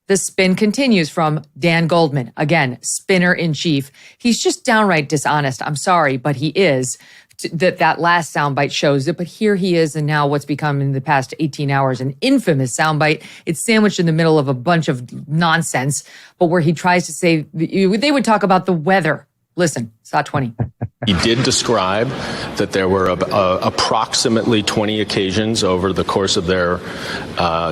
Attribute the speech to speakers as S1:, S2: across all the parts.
S1: The spin continues from Dan Goldman. Again, spinner in chief. He's just downright dishonest. I'm sorry, but he is. That last soundbite shows it, but here he is, and now what's become in the past 18 hours an infamous soundbite. It's sandwiched in the middle of a bunch of nonsense, but where he tries to say, they would talk about the weather. Listen, SOT 20.
S2: He did describe that there were approximately 20 occasions over the course of their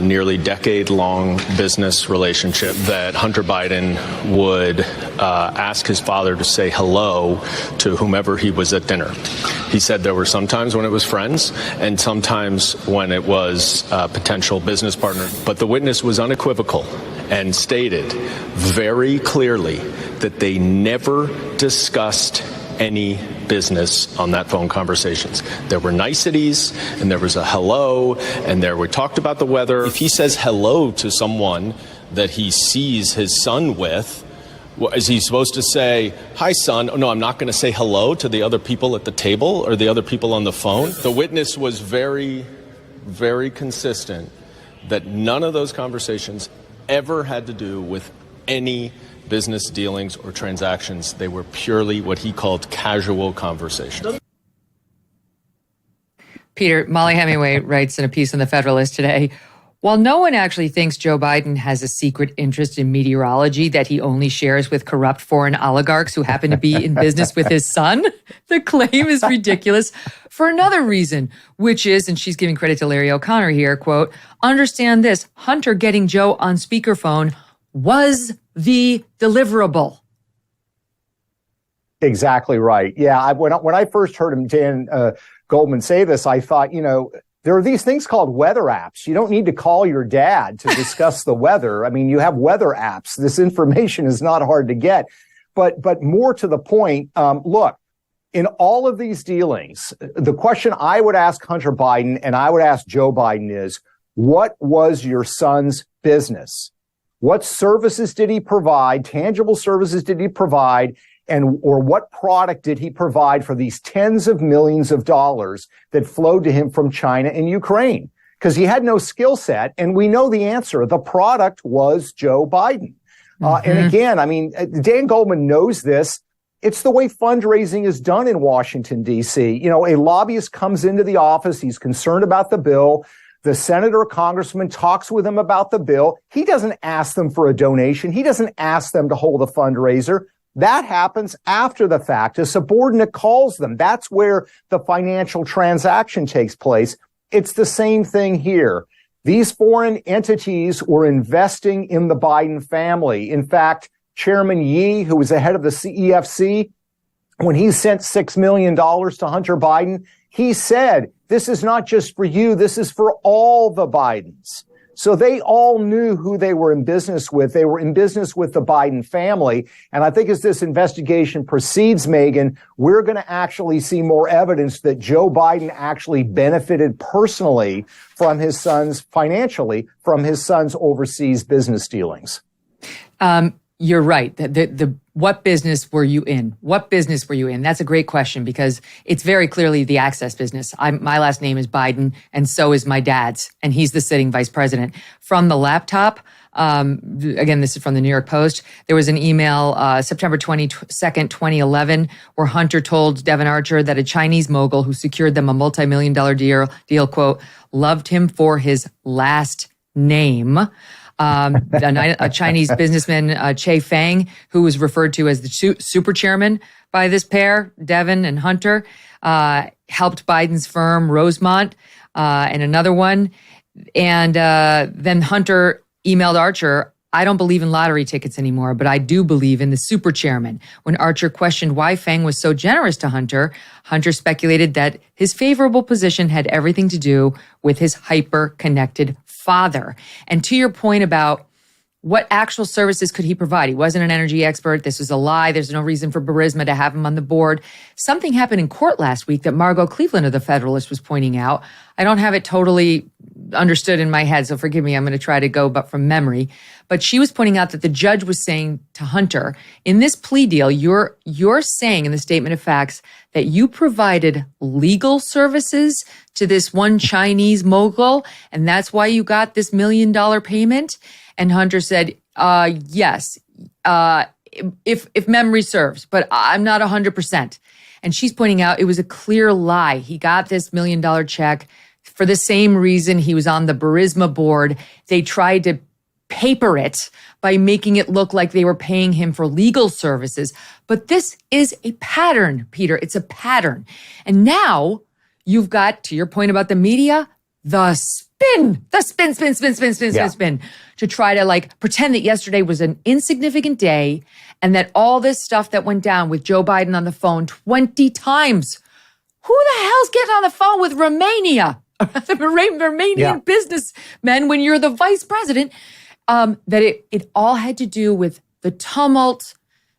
S2: nearly decade-long business relationship that Hunter Biden would ask his father to say hello to whomever he was at dinner. He said there were some times when it was friends and sometimes when it was potential business partners. But the witness was unequivocal and stated very clearly that they never discussed any business on that phone conversations. There were niceties, and there was a hello, and we talked about the weather. If he says hello to someone that he sees his son with, is he supposed to say, hi, son? Oh, no, I'm not going to say hello to the other people at the table or the other people on the phone. The witness was very, very consistent that none of those conversations ever had to do with any business dealings or transactions. They were purely what he called casual conversations.
S1: Peter, Molly Hemingway writes in a piece in The Federalist today, while no one actually thinks Joe Biden has a secret interest in meteorology that he only shares with corrupt foreign oligarchs who happen to be in business with his son, the claim is ridiculous for another reason, which is, and she's giving credit to Larry O'Connor here, quote, understand this, Hunter getting Joe on speakerphone was the deliverable.
S3: Exactly right. Yeah, when I first heard him, Dan Goldman, say this, I thought, there are these things called weather apps. You don't need to call your dad to discuss the weather. I mean, you have weather apps. This information is not hard to get. But more to the point, look, in all of these dealings, the question I would ask Hunter Biden and I would ask Joe Biden is, what was your son's business? What services did he provide? Tangible services did he provide? Or what product did he provide for these tens of millions of dollars that flowed to him from China and Ukraine? Because he had no skill set. And we know the answer. The product was Joe Biden. And again, I mean, Dan Goldman knows this. It's the way fundraising is done in Washington, D.C. A lobbyist comes into the office. He's concerned about the bill. The senator or congressman talks with him about the bill. He doesn't ask them for a donation. He doesn't ask them to hold a fundraiser. That happens after the fact. A subordinate calls them. That's where the financial transaction takes place. It's the same thing here. These foreign entities were investing in the Biden family. In fact, Chairman Yi, who was the head of the CEFC, when he sent $6 million to Hunter Biden, he said, this is not just for you, this is for all the Bidens. So they all knew who they were in business with. They were in business with the Biden family. And I think as this investigation proceeds, Megyn, we're going to actually see more evidence that Joe Biden actually benefited personally from his son's, financially, from his son's overseas business dealings.
S1: You're right. What business were you in? What business were you in? That's a great question because it's very clearly the access business. My last name is Biden, and so is my dad's, and he's the sitting vice president. From the laptop, again, this is from the New York Post, there was an email September 22nd, 2011, where Hunter told Devon Archer that a Chinese mogul who secured them a multi-million-dollar deal, quote, loved him for his last name. A Chinese businessman, Che Fang, who was referred to as the super chairman by this pair, Devon and Hunter, helped Biden's firm, Rosemont, and another one. And then Hunter emailed Archer, I don't believe in lottery tickets anymore, but I do believe in the super chairman. When Archer questioned why Fang was so generous to Hunter, Hunter speculated that his favorable position had everything to do with his hyper-connected father. And to your point about what actual services could he provide? He wasn't an energy expert. This was a lie. There's no reason for Burisma to have him on the board. Something happened in court last week that Margot Cleveland of The Federalist was pointing out. I don't have it totally understood in my head, so forgive me. I'm going to try to go but from memory. But she was pointing out that the judge was saying to Hunter, in this plea deal, you're saying in the statement of facts that you provided legal services to this one Chinese mogul, and that's why you got this $1 million payment. And Hunter said, yes, if memory serves, but I'm not 100%. And she's pointing out it was a clear lie. He got this $1 million check for the same reason he was on the Burisma board. They tried to paper it by making it look like they were paying him for legal services. But this is a pattern, Peter. It's a pattern. And now you've got, to your point about the media, the spin, to try to like pretend that yesterday was an insignificant day and that all this stuff that went down with Joe Biden on the phone 20 times. Who the hell's getting on the phone with Romania? The Romanian businessmen when you're the vice president? That it all had to do with the tumult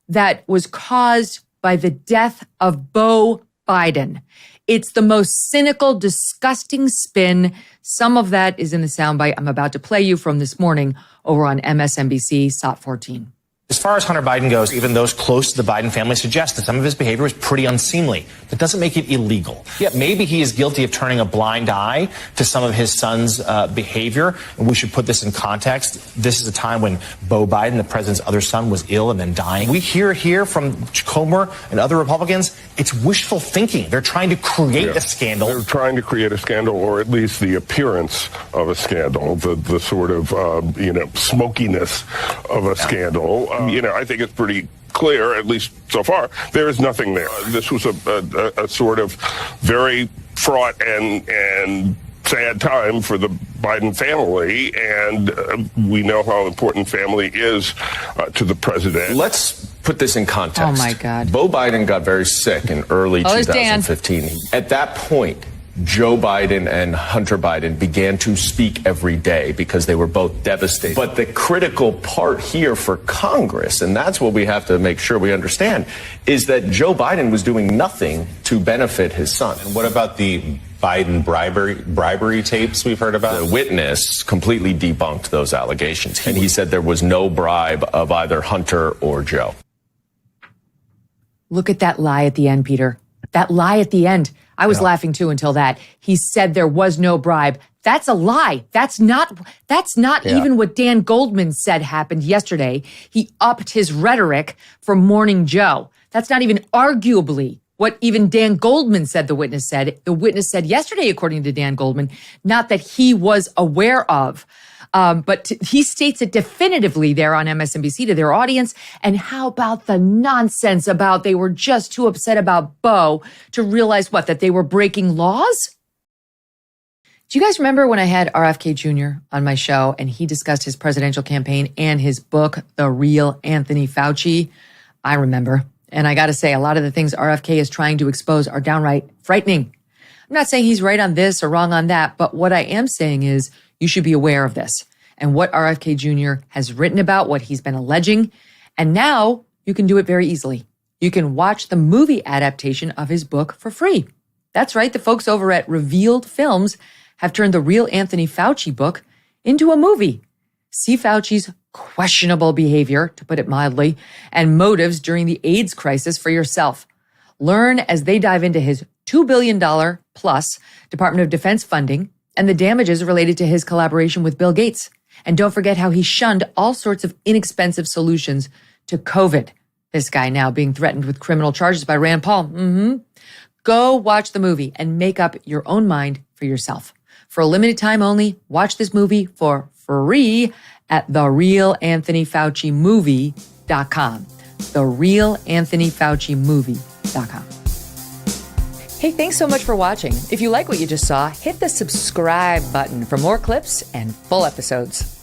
S1: that was caused by the death of Beau Biden. It's the most cynical, disgusting spin. Some of that is in the soundbite I'm about to play you from this morning over on MSNBC, SOT 14.
S4: As far as Hunter Biden goes, even those close to the Biden family suggest that some of his behavior was pretty unseemly. That doesn't make it illegal. Yet maybe he is guilty of turning a blind eye to some of his son's behavior. And we should put this in context. This is a time when Beau Biden, the president's other son, was ill and then dying. We hear here from Comer and other Republicans, it's wishful thinking. They're trying to create a scandal.
S5: They're trying to create a scandal, or at least the appearance of a scandal, the sort of, smokiness of a scandal. I think it's pretty clear, at least so far, there is nothing there. This was a sort of very fraught and sad time for the Biden family, and we know how important family is to the president.
S2: Let's put this in context.
S1: Oh, my God.
S2: Beau Biden got very sick in early 2015. At that point, Joe Biden and Hunter Biden began to speak every day because they were both devastated. But the critical part here for Congress, and that's what we have to make sure we understand, is that Joe Biden was doing nothing to benefit his son.
S6: And what about the Biden bribery tapes we've heard about?
S2: The witness completely debunked those allegations. And he said there was no bribe of either Hunter or Joe.
S1: Look at that lie at the end, Peter. That lie at the end. I was laughing too until that. He said there was no bribe. That's a lie. That's not even what Dan Goldman said happened yesterday. He upped his rhetoric from Morning Joe. That's not even arguably what even Dan Goldman said the witness said. The witness said yesterday, according to Dan Goldman, not that he was aware of. But he states it definitively there on MSNBC to their audience. And how about the nonsense about they were just too upset about Beau to realize that they were breaking laws? Do you guys remember when I had RFK Jr. on my show and he discussed his presidential campaign and his book, The Real Anthony Fauci? I remember. And I got to say, a lot of the things RFK is trying to expose are downright frightening. I'm not saying he's right on this or wrong on that, but what I am saying is you should be aware of this and what RFK Jr. has written about, what he's been alleging. And now you can do it very easily. You can watch the movie adaptation of his book for free. That's right. The folks over at Revealed Films have turned the Real Anthony Fauci book into a movie. See Fauci's questionable behavior, to put it mildly, and motives during the AIDS crisis for yourself. Learn as they dive into his $2 billion plus Department of Defense funding and the damages related to his collaboration with Bill Gates. And don't forget how he shunned all sorts of inexpensive solutions to COVID. This guy now being threatened with criminal charges by Rand Paul. Go watch the movie and make up your own mind for yourself. For a limited time only, watch this movie for free at therealanthonyfaucimovie.com. Therealanthonyfaucimovie.com. Hey, thanks so much for watching. If you like what you just saw, hit the subscribe button for more clips and full episodes.